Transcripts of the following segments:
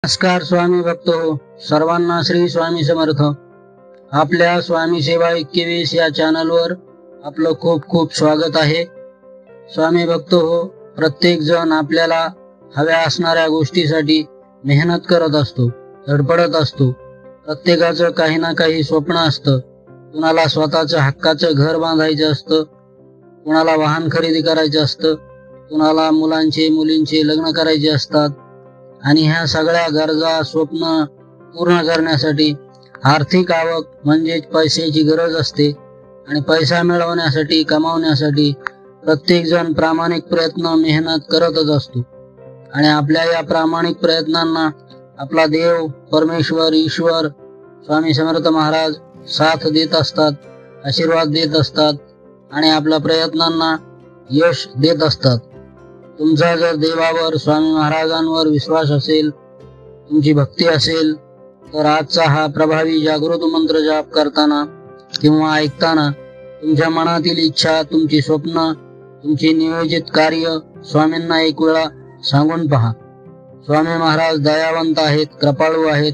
नमस्कार स्वामी भक्त हो, सर्वांना श्री स्वामी समर्थ। आपल्या स्वामी सेवा 21 या चॅनलवर आपलं खूप खूप स्वागत आहे। स्वामी भक्त हो, प्रत्येक जण आपल्याला हव्या असणाऱ्या गोष्टीसाठी मेहनत करत असतो, धडपडत असतो। प्रत्येकाचं काही ना काही स्वप्न असतं। कुणाला स्वतःचं हक्काचं घर बांधायचं असतं, कुणाला वाहन खरेदी करायचं असतं, कुणाला मुलांचे मुलींचे लग्न करायचे असतात। आणि ह्या सगळ्या गरजा स्वप्न पूर्ण करण्यासाठी आर्थिक आवक म्हणजे पैशाची गरज असते। आणि पैसा मिळवण्यासाठी कमावण्यासाठी प्रत्येक जण प्रामाणिक प्रयत्न मेहनत करतच असतो। आणि आपल्या या प्रामाणिक प्रयत्नांना आपला देव परमेश्वर ईश्वर स्वामी समर्थ महाराज साथ देत असतात, आशीर्वाद देत असतात आणि आपल्या प्रयत्नांना यश देत असतात। तुमचा जर देवावर स्वामी महाराजांवर विश्वास असेल, तुमची भक्ती असेल, तर आजचा हा प्रभावी जागृत मंत्र जाप करताना किंवा ऐकताना तुमच्या मनातील इच्छा, तुमची स्वप्न, तुमची नियोजित कार्य स्वामींना एक वेळा सांगून पहा। स्वामी महाराज दयावंत आहेत, कृपाळू आहेत।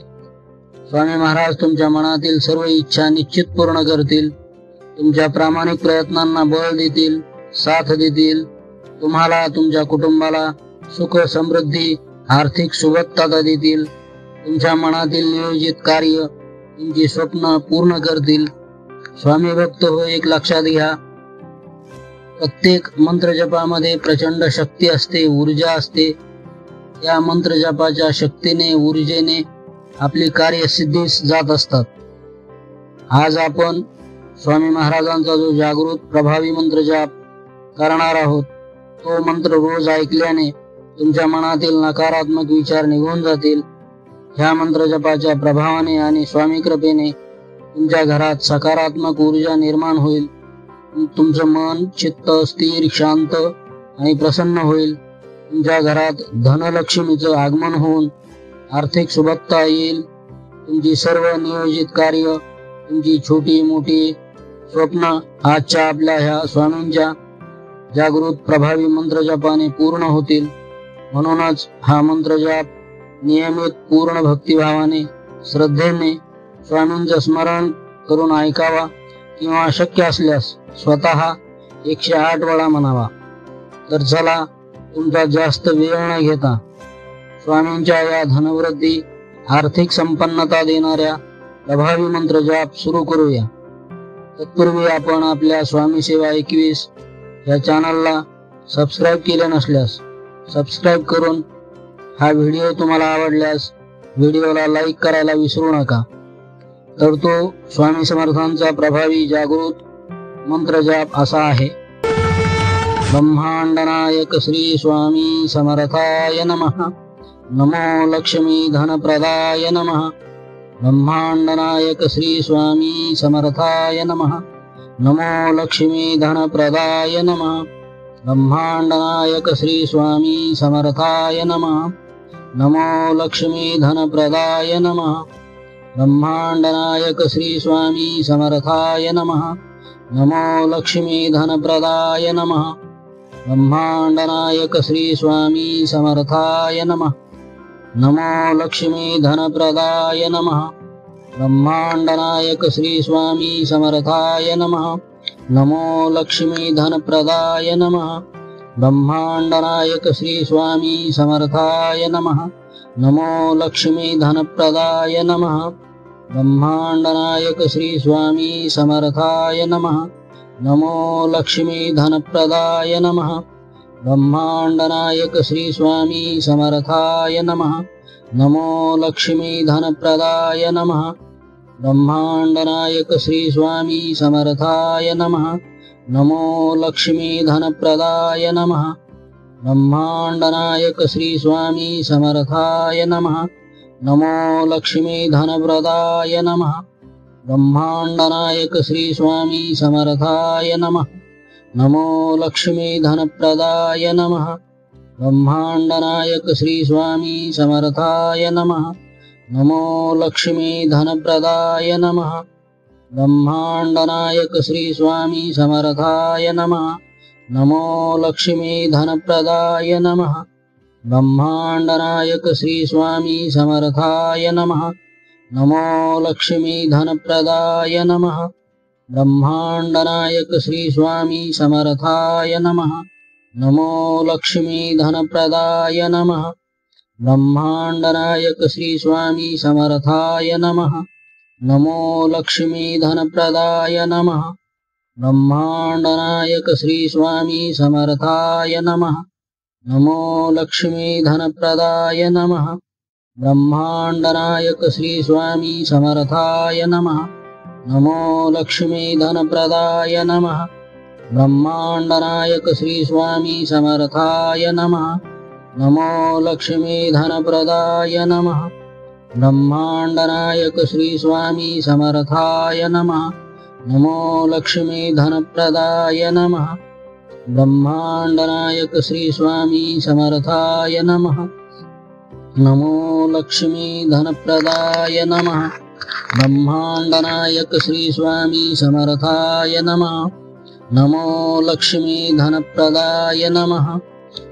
स्वामी महाराज तुमच्या मनातील सर्व इच्छा निश्चित पूर्ण करतील, तुमच्या प्रामाणिक प्रयत्नांना बळ देतील, साथ देतील। तुम्हाला तुमच्या कुटुंबाला सुख समृद्धी आर्थिक सुबत्ता देतील, तुमच्या मनातील नियोजित कार्य तुमची स्वप्न पूर्ण करतील। स्वामी भक्त हो, एक लक्षात घ्या, प्रत्येक मंत्र जपामध्ये प्रचंड शक्ती असते, ऊर्जा असते। या मंत्र जपाच्या शक्तीने ऊर्जेने आपली कार्यसिद्धीस जात असतात। आज आपण स्वामी महाराजांचा जो जागृत प्रभावी मंत्र जाप करणार आहोत, तो मंत्र रोज ऐकल्याने तुमच्या मनातील नकारात्मक विचार निघून जातील। ह्या मंत्र जपाच्या प्रभावाने आणि स्वामी कृपेने तुमच्या घरात सकारात्मक ऊर्जा निर्माण होईल। तुमचं मन चित्त स्थिर, शांत आणि प्रसन्न होईल। तुमच्या घरात धनलक्ष्मीचं आगमन होऊन आर्थिक सुबत्ता येईल। तुमची सर्व नियोजित कार्य, तुमची छोटी मोठी स्वप्न आजच्या आपल्या ह्या स्वामींच्या जागृत प्रभावी मंत्र जपाने पूर्ण होतील। म्हणूनच हा मंत्र जाप नियमित पूर्ण भक्तिभावाने श्रद्धेने स्वामींचं स्मरण करून ऐकावा किंवा शक्य असल्यास स्वतः 108 वेळा म्हणावा। तर चला, तुमचा जास्त वेळ न घेता स्वामींच्या या धनवृद्धी आर्थिक संपन्नता देणाऱ्या प्रभावी मंत्र जाप सुरू करूया। तत्पूर्वी आपण आपल्या स्वामी सेवा 21 या चॅनलला सबस्क्राईब केले नसल्यास सबस्क्राईब करून, हा व्हिडिओ तुम्हाला आवडल्यास व्हिडिओला लाईक करायला विसरू नका। तर तो स्वामी समर्थांचा प्रभावी जागृत मंत्र जाप असा आहे। ब्रह्मांड नायक श्री स्वामी समर्थाय नमः। नमो लक्ष्मी धनप्रदाय नमः। ब्रह्मांड नायक श्री स्वामी समर्थाय नमः। नमो लक्ष्मी धनप्रदाय नमः। ब्रह्मांड नायक श्री स्वामी समर्थाय नमः। नमो लक्ष्मी धनप्रदाय नमः। ब्रह्मांड नायक श्री स्वामी समर्थाय नमः। नमो लक्ष्मी धनप्रदाय नमः। ब्रह्मांड नायक श्री स्वामी समर्थाय नमः। नमो लक्ष्मी धनप्रदाय नमः। ब्रह्मांड नायक श्री स्वामी समर्थाय नमः। नमो लक्ष्मी धनप्रदाय नमः। ब्रह्मांड नायक श्री स्वामी समर्थाय नमः। नमो लक्ष्मी धनप्रदाय नमः। ब्रह्मांड नायक श्री स्वामी समर्थाय नमः। नमो लक्ष्मी धनप्रदाय नमः। ब्रह्मांड नायक श्री स्वामी समर्थाय नमः। नमो लक्ष्मी धनप्रदाय नमः। ब्रह्मांड नायक श्री स्वामी समर्थाय नमः। नमो लक्ष्मी धनप्रदाय नमः। ब्रह्मांड नायक श्री स्वामी समर्थाय नमः। नमो लक्ष्मी धनप्रदाय नमः। ब्रह्मांड नायक श्री स्वामी समर्थाय नमः। नमो लक्ष्मी धनप्रदाय नमः। ब्रह्मांड नायक श्री स्वामी समर्थाय नमः। नमो लक्ष्मी धनप्रदाय नमः। ब्रह्मांड नायक श्री स्वामी समर्थाय नमः। नमो लक्ष्मी धनप्रदाय नमः। ब्रह्मांड नायक श्री स्वामी समर्थाय नमः। नमो लक्ष्मी धनप्रदाय नमः। ब्रह्मांड नायक श्री स्वामी समर्थाय नमः। नमो लक्ष्मी धनप्रदाय नमः। ब्रह्मांड नायक श्री स्वामी समर्थाय नमः। नमो लक्ष्मी धनप्रदाय नमः। ब्रह्मांड नायक श्री स्वामी समर्थाय नमः। नमो लक्ष्मी धनप्रदाय नमः। ब्रह्मांड नायक श्री स्वामी समर्थाय नमः। नमो लक्ष्मी धनप्रदाय नमः। ब्रह्मांड नायक श्री स्वामी समर्थाय नमः। नमो लक्ष्मी धनप्रदाय नमः। ब्रह्मांड नायक श्री स्वामी समर्थाय नमः। नमो लक्ष्मी धनप्रदाय नमः। ब्रह्मांड नायक श्री स्वामी समर्थाय नमः। नमो लक्ष्मी धनप्रदाय नमः। ब्रह्मांड नायक श्री स्वामी समर्थाय नमः। नमो लक्ष्मी धनप्रदाय नमः।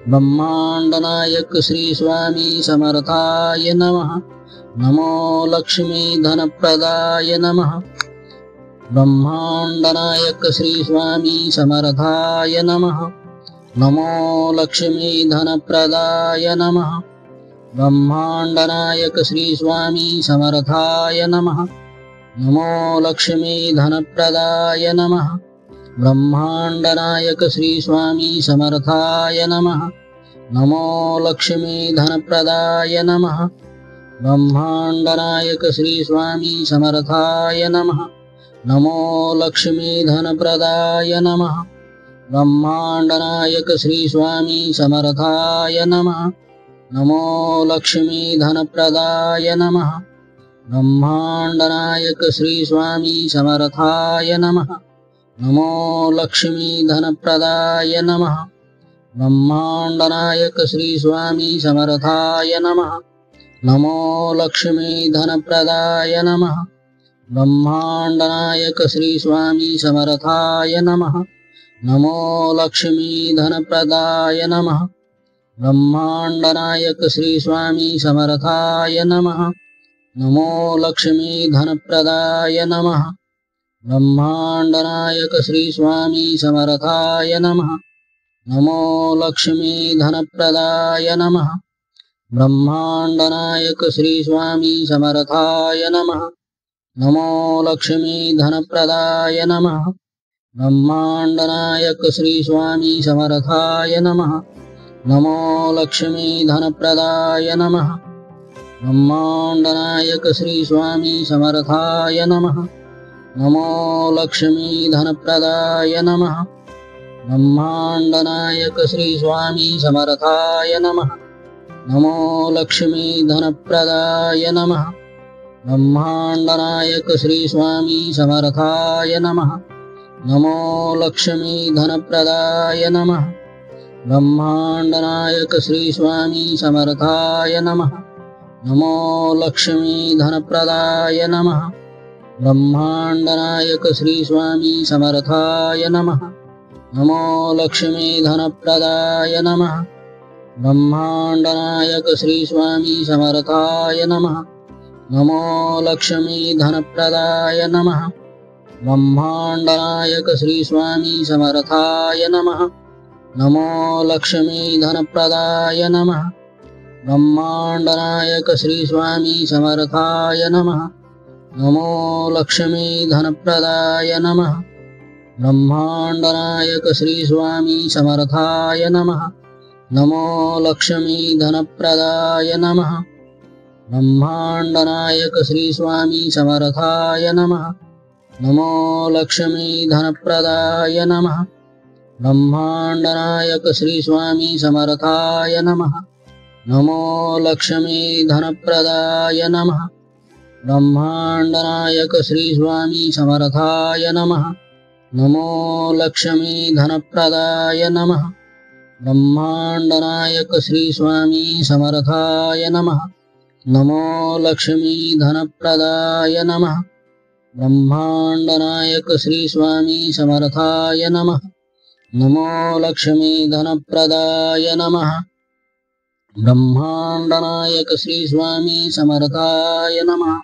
ब्रह्मांड नायक श्री स्वामी समर्थाय नमः। नमो लक्ष्मी धनप्रदाय नमः। ब्रह्मांड नायक श्री स्वामी समर्थाय नमः। नमो लक्ष्मी धनप्रदाय नमः। ब्रह्मांड नायक श्री स्वामी समर्थाय नमः। नमो लक्ष्मी धनप्रदाय नमः। ब्रह्मांड नायक श्री स्वामी समर्थाय नमः। नमो लक्ष्मी धनप्रदाय नमः। ब्रह्मांड नायक श्री स्वामी समर्थाय नमः। नमो लक्ष्मी धनप्रदाय नमः। ब्रह्मांड नायक श्री स्वामी समर्थाय नमः। नमो लक्ष्मी धनप्रदाय नमः। ब्रह्मांड नायक श्री स्वामी समर्थाय नमः। नमो लक्ष्मी धनप्रदाय नमः। ब्रह्मांड नायक श्री स्वामी समर्थाय नमः। नमो लक्ष्मी धनप्रदाय नमः। ब्रह्मांड नायक श्री स्वामी समर्थाय नमः। नमो लक्ष्मी धनप्रदाय नमः। ब्रह्मांड नायक श्री स्वामी समर्थाय नमः। नमो लक्ष्मी धनप्रदाय नमः। ब्रह्मांड नायक श्री स्वामी समर्थाय नमः। नमो लक्ष्मी धनप्रदाय नमः। ब्रह्मांड नायक श्री स्वामी समर्थाय नमः। नमो लक्ष्मी धनप्रदाय नमः। ब्रह्मांड नायक श्री स्वामी समर्थाय नमः। नमो लक्ष्मी धनप्रदाय नमः। ब्रह्मांड नायक श्री स्वामी समर्थाय नमः। नमो लक्ष्मी धनप्रदाय नमः। ब्रह्मांड नायक श्री स्वामी समर्थाय नमः। नमो लक्ष्मी धनप्रदाय नमः। ब्रह्मांड नायक श्री स्वामी समर्थाय नमः। नमो लक्ष्मी धनप्रदाय नमः। ब्रह्मांड नायक श्री स्वामी समर्थाय नमः। नमो लक्ष्मी धनप्रदाय नमः। ब्रह्मांड नायक श्री स्वामी समर्थाय नमः। नमो लक्ष्मी धनप्रदाय नमः। ब्रह्मांड नायक श्री स्वामी समर्थाय नमः। नमो लक्ष्मी धनप्रदाय नमः। ब्रह्मांड नायक श्री स्वामी समर्थाय नमः। नमो लक्ष्मी धनप्रदाय नमः। ब्रह्मांड नायक श्री स्वामी समर्थाय नमः। नमो लक्ष्मी धनप्रदाय नमः। ब्रह्मांड नायक श्री स्वामी समर्थाय नमः। नमो लक्ष्मी धनप्रदाय नमः। ब्रह्मांड नायक श्री स्वामी समर्थाय नमः। नमो लक्ष्मी धनप्रदाय नमः। ब्रह्मांड नायक श्री स्वामी समर्थाय नमः। नमो लक्ष्मी धनप्रदाय नमः। ब्रह्मांड नायक श्री स्वामी समर्थाय नमः। नमो लक्ष्मी धनप्रदाय नमः। ब्रह्मांड नायक श्री स्वामी समर्थाय नमः। नमो लक्ष्मी धनप्रदाय नमः। ब्रह्मांड नायक श्री स्वामी समर्थाय नमः। नमो लक्ष्मी धनप्रदाय नमः। ब्रह्मांडनायक श्री स्वामी समर्थाय नमः।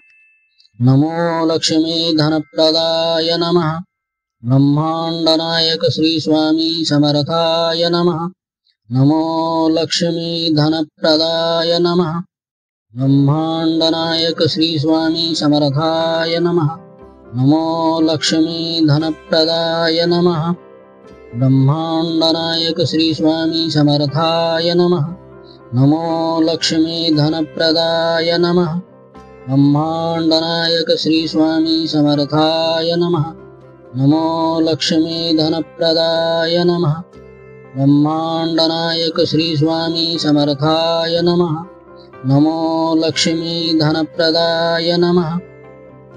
नमो लक्ष्मी धनप्रदाय नमः। ब्रह्मांडनायक श्री स्वामी समर्थाय नमः। नमो लक्ष्मी धनप्रदाय नमः। ब्रह्मांडनायक श्री स्वामी समर्थाय नमः। नमो लक्ष्मी धनप्रदाय नमः। ब्रह्मांडनायक श्री स्वामी समर्थाय नमः। नमो लक्ष्मी धनप्रदाय नमः। ब्रह्मांडनायक श्री स्वामी समर्थाय नमः। नमो लक्ष्मी धनप्रदाय नमः। ब्रह्मांडनायक श्री स्वामी समर्थाय नमः। नमो लक्ष्मी धनप्रदाय नमः।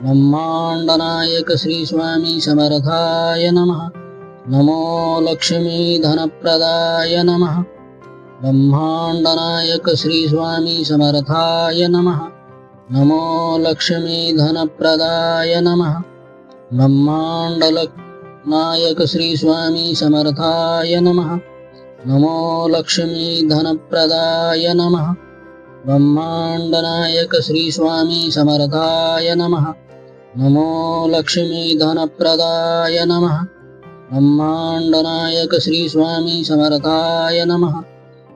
ब्रह्मांडनायक श्री स्वामी समर्थाय नमः। नमो लक्ष्मी धनप्रदाय नमः। ब्रह्मांडनायक श्री स्वामी समर्थाय नमः। नमो लक्ष्मी धनप्रदाय नमः। ब्रह्मांडनायक श्री स्वामी समर्थाय नमः। नमो लक्ष्मी धनप्रदाय नमः। ब्रह्मांडनायक श्री स्वामी समर्थाय नमः। नमो लक्ष्मी धनप्रदाय नमः। ब्रह्मांडनायक श्री स्वामी समर्थाय नमः।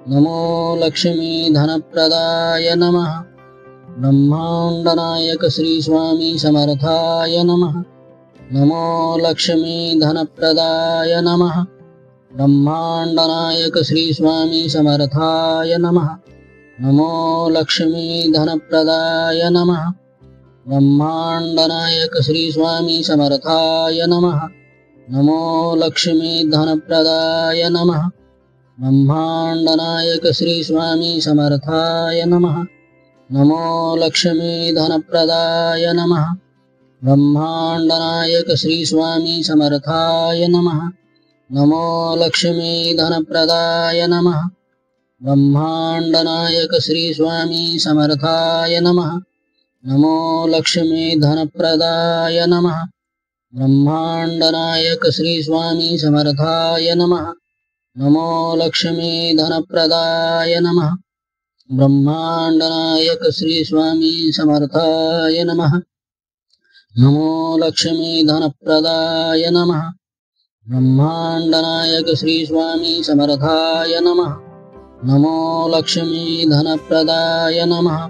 नमो लक्ष्मी धनप्रदाय नमः। ब्रह्मांडनायक श्री स्वामी समर्थाय नमः। नमो लक्ष्मी धनप्रदाय नमः। ब्रह्मांडनायक श्री स्वामी समर्थाय नमः। नमो लक्ष्मी धनप्रदाय नमः। ब्रह्मांडनायक श्री स्वामी समर्थाय नमः। नमो लक्ष्मी धनप्रदाय नमः। ब्रह्मांडनायक श्री स्वामी समर्थाय नमः। नमो लक्ष्मी धनप्रदाय नमः। ब्रह्मांडनायक श्री स्वामी समर्थाय नमः। नमो लक्ष्मी धनप्रदाय नमः। ब्रह्मांडनायक श्री स्वामी समर्थाय नमः। नमो लक्ष्मी धनप्रदाय नमः। ब्रह्मांडनायक श्री स्वामी समर्थाय नमः। नमो लक्ष्मी धनप्रदाय नमः। ब्रह्मांडनायक श्री स्वामी समर्थाय नमः। नमो लक्ष्मी धनप्रदाय नमः। ब्रह्मांडनायक श्री स्वामी समर्थाय नमः। नमो लक्ष्मी धनप्रदाय नमः।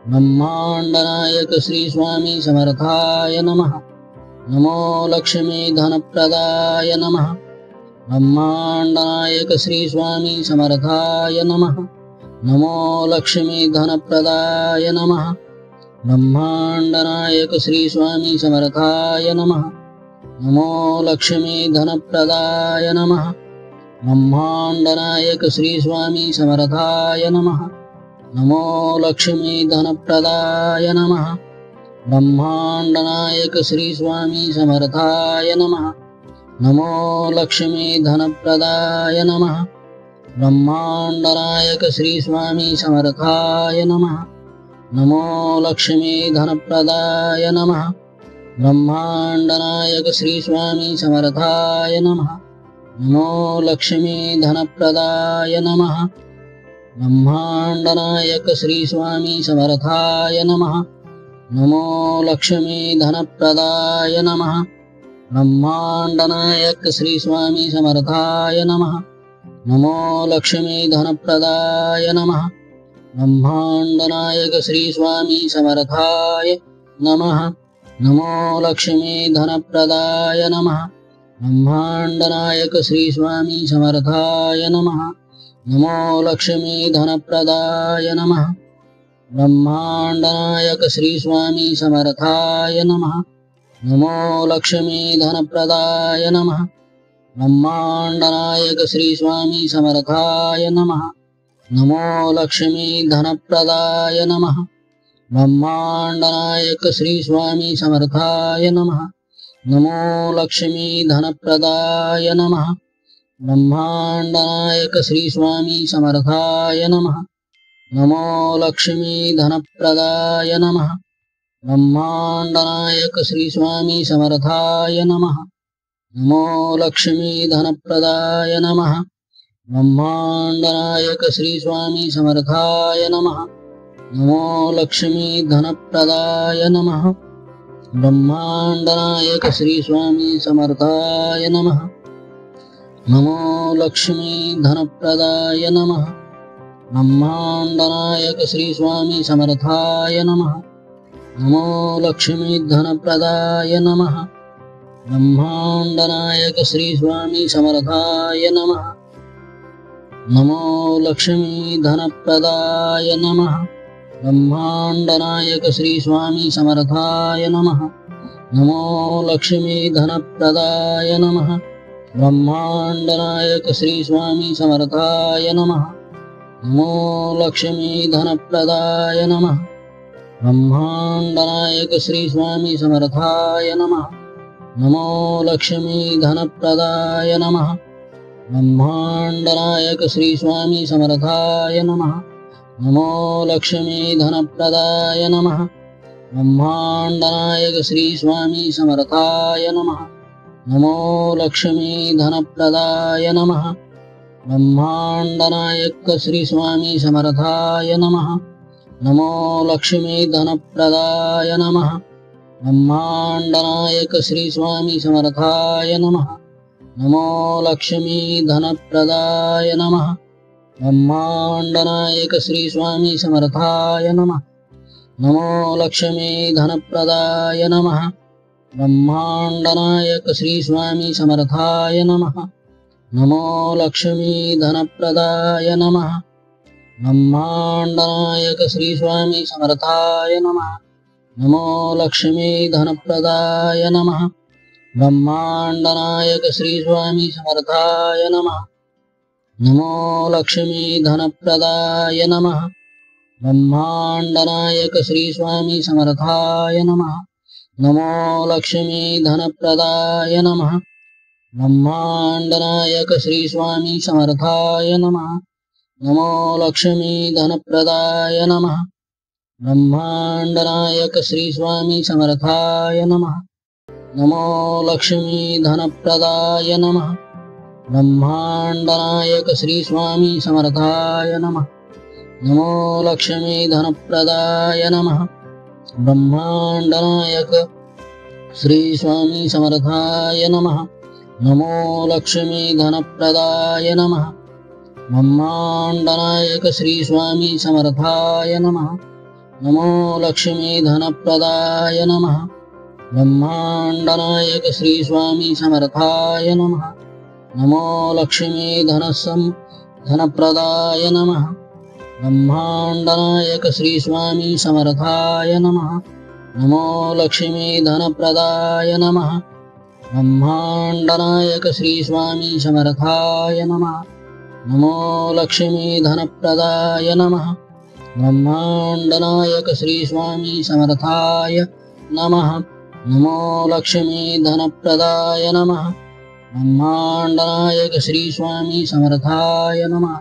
ब्रह्मांडनायक श्री स्वामी समर्थाय नमः। नमो लक्ष्मी धनप्रदाय नमः। ब्रह्मांडनायक श्री स्वामी समर्थाय नमः। नमो लक्ष्मी धनप्रदाय नमः। ब्रह्मांडनायक श्री स्वामी समर्थाय नमः। नमो लक्ष्मी धनप्रदाय नमः। ब्रह्मांडनायक श्री स्वामी समर्थाय नमः। नमो लक्ष्मी धनप्रदाय नमः। ब्रह्मांडनायक श्री स्वामी समर्थाय नमः। नमो लक्ष्मी धनप्रदाय नमः। ब्रह्मांडनायक श्री स्वामी समर्थाय नमः। नमो लक्ष्मी धनप्रदाय नमः। ब्रह्मांडनायक श्री स्वामी समर्थाय नमः। नमो लक्ष्मी धनप्रदाय नमः। ब्रह्मांडनायक श्री स्वामी समर्थाय नमः। नमो लक्ष्मी धनप्रदाय नमः। ब्रह्मांडनायक श्री स्वामी समर्थाय नमः। नमो लक्ष्मी धनप्रदाय नमः। ब्रह्मांडनायक श्री स्वामी समर्थाय नमः। नमो लक्ष्मी धनप्रदाय नमः। ब्रह्मांडनायक श्री स्वामी समर्थाय नमः। नमो लक्ष्मी धनप्रदाय नमः। ब्रह्मांडनायक श्री स्वामी समर्थाय नमः। नमो लक्ष्मी धनप्रदाय नमः। ब्रह्मांडनायक श्री स्वामी समर्थाय नमः। नमो लक्ष्मी धनप्रदाय नमः। ब्रह्मांडनायक श्री स्वामी समर्थाय नमः। नमो लक्ष्मी धनप्रदाय नमः। ब्रह्मांडनायक श्री स्वामी समर्थाय नमः। नमो लक्ष्मी धनप्रदाय नमः। ब्रह्मांडनायक श्री स्वामी समर्थाय नमः। नमो लक्ष्मी धनप्रदाय नमः। ब्रह्मांडनायक श्री स्वामी समर्थाय नमः। नमो लक्ष्मी धनप्रदाय नमः। ब्रह्मांडनायक श्री स्वामी समर्थाय नमः। नमो लक्ष्मी धनप्रदाय नमः। ब्रह्मांडनायक श्री स्वामी समर्थाय नमः। नमो लक्ष्मी धनप्रदाय नमः। ब्रह्मांडनायक श्री स्वामी समर्थाय नमः। नमो लक्ष्मी धनप्रदाय नमः। ब्रह्मांडनायक श्री स्वामी समर्थाय नमः। नमो लक्ष्मी धनप्रदाय नमः। ब्रह्मांडनायक श्री स्वामी समर्थाय नमः। नमो लक्ष्मी धनप्रदाय नमः। ब्रह्मांडनायक श्री स्वामी समर्थाय नमः। नमो लक्ष्मी धनप्रदाय नमः। ब्रह्मांडनायक श्री स्वामी समर्थाय नमः। नमो लक्ष्मी धनप्रदाय नमः। ब्रह्मांडनायक श्री स्वामी समर्थाय नमः। नमो लक्ष्मी धनप्रदाय नमः। ब्रह्मांडनायक श्री स्वामी समर्थाय नमः। नमो लक्ष्मी धनप्रदाय नमः। ब्रह्मांडनायक श्री स्वामी समर्थाय नमः। नमो लक्ष्मी धनप्रदाय नमः। ब्रह्मांडनायक श्री स्वामी समर्थाय नमः। नमो लक्ष्मी धनप्रदाय नमः। ब्रह्मांडनायक श्री स्वामी समर्थाय नमः। नमो लक्ष्मी धनप्रदाय नमः। ब्रह्मांडनायक श्री स्वामी समर्थाय नमः। नमो लक्ष्मी धनप्रदाय नमः। ब्रह्मांडनायक श्री स्वामी समर्थाय नमः। नमो लक्ष्मी धनप्रदाय नमः। ब्रह्मांडनायक श्री स्वामी समर्थाय नमः। नमो लक्ष्मी धनप्रदाय नमः। ब्रह्मांडनायक श्री स्वामी समर्थाय नमः। नमो लक्ष्मी धनप्रदाय नमः। ब्रह्मांडनायक श्री स्वामी समर्थाय नमः। नमो लक्ष्मी धनप्रदाय नमः। ब्रह्मांडनायक श्री स्वामी समर्थाय नमः। नमो लक्ष्मी धनप्रदाय नमः। ब्रह्मांडनायक श्री स्वामी समर्थाय नमः। नमो लक्ष्मी धनप्रदाय नमः। ब्रह्मांडनायक श्री स्वामी समर्थाय नमः। नमो लक्ष्मी धनप्रदाय नमः। ब्रह्मांडनायक श्री स्वामी समर्थाय नमः। नमो लक्ष्मी धनप्रदाय नमः। ब्रह्मांडनायक श्री स्वामी समर्थाय नमः। नमो लक्ष्मी धनप्रदाय नमः। ब्रह्मांडनायक श्री स्वामी समर्थाय नमः। नमो लक्ष्मी धनप्रदाय नमः। ब्रह्मांडनायक श्री स्वामी समर्थाय नमः। नमो लक्ष्मी धनप्रदाय नमः। ब्रह्मांडनायक श्री स्वामी समर्थाय नमः।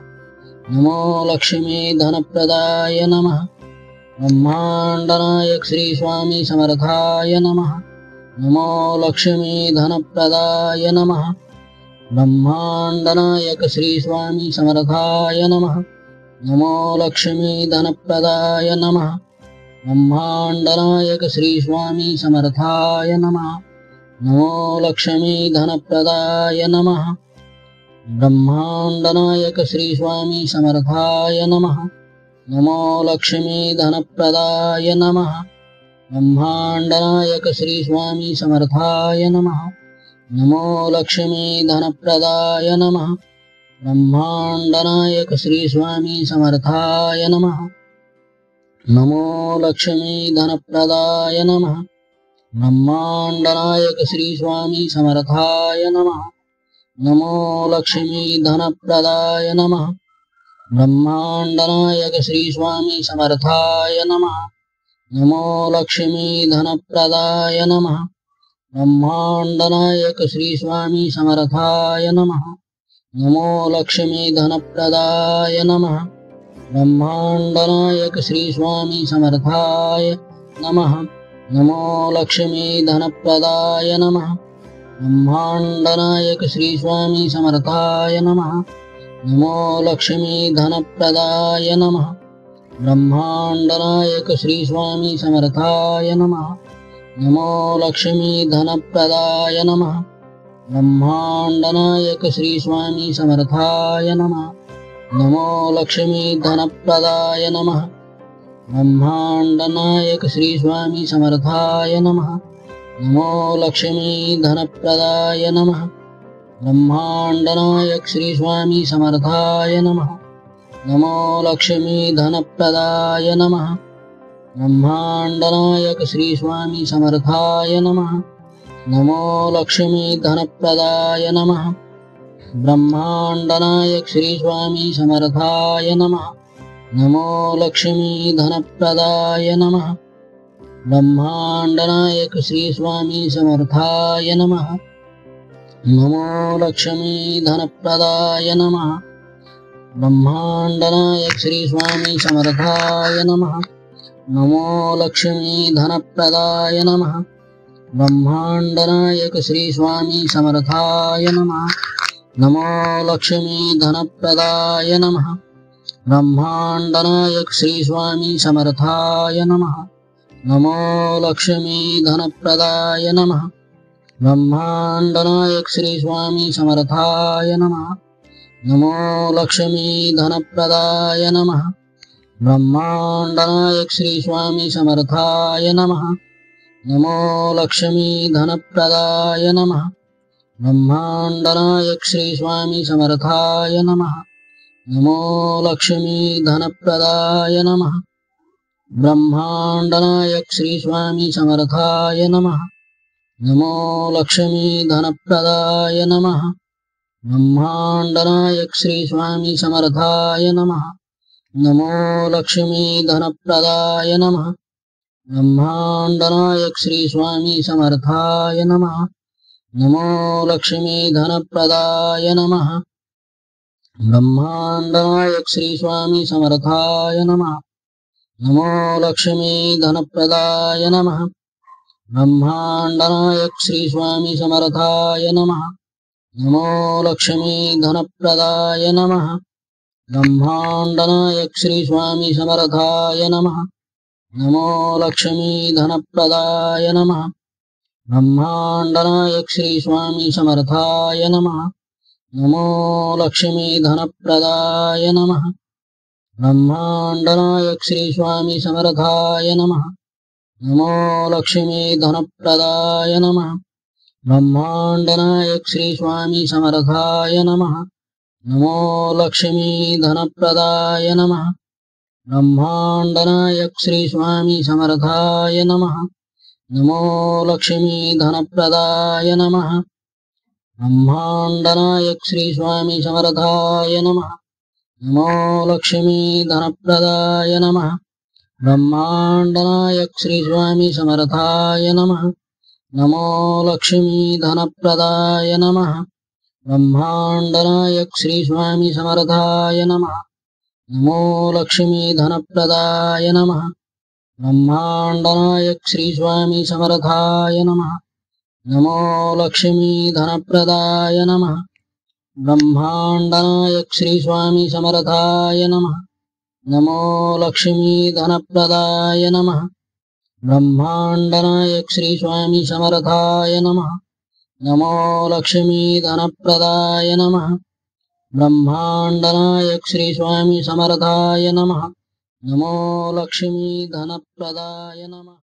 नमो लक्ष्मी धनप्रदाय नमः। ब्रह्मांडनायक श्री स्वामी समर्थाय नमः। नमो लक्ष्मी धनप्रदाय नमः। ब्रह्मांडनायक श्री स्वामी समर्थाय नमः। नमो लक्ष्मी धनप्रदाय नमः। ब्रह्मांडनायक श्री स्वामी समर्थाय नमः। नमो लक्ष्मी धनप्रदाय नमः। ब्रह्मांडनायक श्री स्वामी समर्थाय नमः। नमो लक्ष्मी धनप्रदाय नमः। ब्रह्मांडनायक श्री स्वामी समर्थाय नमः। नमो लक्ष्मी धनप्रदाय नमः। ब्रह्मांडनायक श्री स्वामी समर्थाय नमः। नमो लक्ष्मी धनप्रदाय नमः। ब्रह्मांडनायक श्री स्वामी समर्थाय नमः। नमो लक्ष्मी धनप्रदाय नमः। ब्रह्मांडनायक श्री स्वामी समर्थाय नमः। नमो लक्ष्मी धनप्रदाय नमः। ब्रह्मांडनायक श्री स्वामी समर्थाय नमः। नमो लक्ष्मी धनप्रदाय नमः। ब्रह्मांडनायक श्री स्वामी समर्थाय नमः। नमो लक्ष्मी धनप्रदाय नमः। ब्रह्मांडनायक श्री स्वामी समर्थाय नमः। नमो लक्ष्मी धनप्रदाय नमः। ब्रह्मांडनायक श्री स्वामी समर्थाय नमः। नमो लक्ष्मी धनप्रदाय नमः। ब्रह्मांडनायक श्री स्वामी समर्थाय नमः। नमो लक्ष्मी धनप्रदाय नमः। ब्रह्मांडनायक श्री स्वामी समर्थाय नमः। नमो लक्ष्मी धनप्रदाय नमः। ब्रह्मांडनायक श्री स्वामी समर्थाय नमः। नमो लक्ष्मी धनप्रदाय नमः। ब्रह्मांडनायक श्री स्वामी समर्थाय नमः। नमो लक्ष्मी धनप्रदाय नमः। ब्रह्मांडनायक श्री स्वामी समर्थाय नमः। नमो लक्ष्मी धनप्रदाय नमः। ब्रह्मांडनायक श्री स्वामी समर्थाय नमः। नमो लक्ष्मी धनप्रदाय नमः। ब्रह्मांडनायक श्री स्वामी समर्थाय नमः। नमो लक्ष्मी धनप्रदाय नमः। ब्रह्मांडनायक श्री स्वामी समर्थाय नमः। नमो लक्ष्मी धनप्रदाय नमः। ब्रह्मांडनायक श्री स्वामी समर्थाय नमः। नमो लक्ष्मी धनप्रदाय नमः। ब्रह्मांडनायक श्री स्वामी समर्थाय नमः। नमो लक्ष्मी धनप्रदाय नमः। ब्रह्मांडनायक श्री स्वामी समर्थाय नमः। नमो लक्ष्मी धनप्रदाय नमः। ब्रह्मांडनायक श्री स्वामी समर्थाय नमः। नमो लक्ष्मी धनप्रदाय नमः। ब्रह्मांडनायक श्री स्वामी समर्थाय नमः। नमो लक्ष्मी धनप्रदाय नमः। ब्रह्मांडनायक श्री स्वामी समर्थाय नमः। नमो लक्ष्मी धनप्रदाय नमः। ब्रह्मांडनायक श्री स्वामी समर्थाय नमः। नमो लक्ष्मी धनप्रदाय नमः। ब्रह्मांडनायक श्री स्वामी समर्थाय नमः। नमो लक्ष्मी धनप्रदाय नमः। ब्रह्मांडनायक श्री स्वामी समर्थाय नमः। नमो लक्ष्मी धनप्रदाय नमः। ब्रह्मांडनायक श्री स्वामी समर्थाय नमः। नमो लक्ष्मी धनप्रदाय नमः। ब्रह्मांडनायक श्री स्वामी समर्थाय नमः। नमो लक्ष्मी धनप्रदाय नमः। ब्रह्मांडनायक श्री स्वामी समर्थाय नमः। नमो लक्ष्मी धनप्रदाय नमः। ब्रह्मांडनायक श्री स्वामी समर्थाय नमः। नमो लक्ष्मी धनप्रदाय नमः। ब्रह्मांडनायक श्री स्वामी समर्थाय नमः। नमो लक्ष्मी धनप्रदाय नमः। ब्रह्मांडनायक श्री स्वामी समर्थाय नमः। नमो लक्ष्मी धनप्रदाय नमः। ब्रह्मांडनायक श्री स्वामी समर्थाय नमः। नमो लक्ष्मी धनप्रदाय नमः। ब्रह्मांडनायक श्री स्वामी समर्थाय नमः। नमो लक्ष्मी धनप्रदाय नमः। ब्रह्मांडनायक श्री स्वामी समर्थाय नमः। नमो लक्ष्मी धनप्रदाय नमः। ब्रह्मांडनायक श्री स्वामी समर्थाय नमः। नमो लक्ष्मी धनप्रदाय नमः। ब्रह्मांडनायक श्री स्वामी समर्थाय नमः। नमो लक्ष्मी धनप्रदाय नमः। ब्रह्मांडनायक श्री स्वामी समर्थाय नमः। नमो लक्ष्मी धनप्रदाय नमः।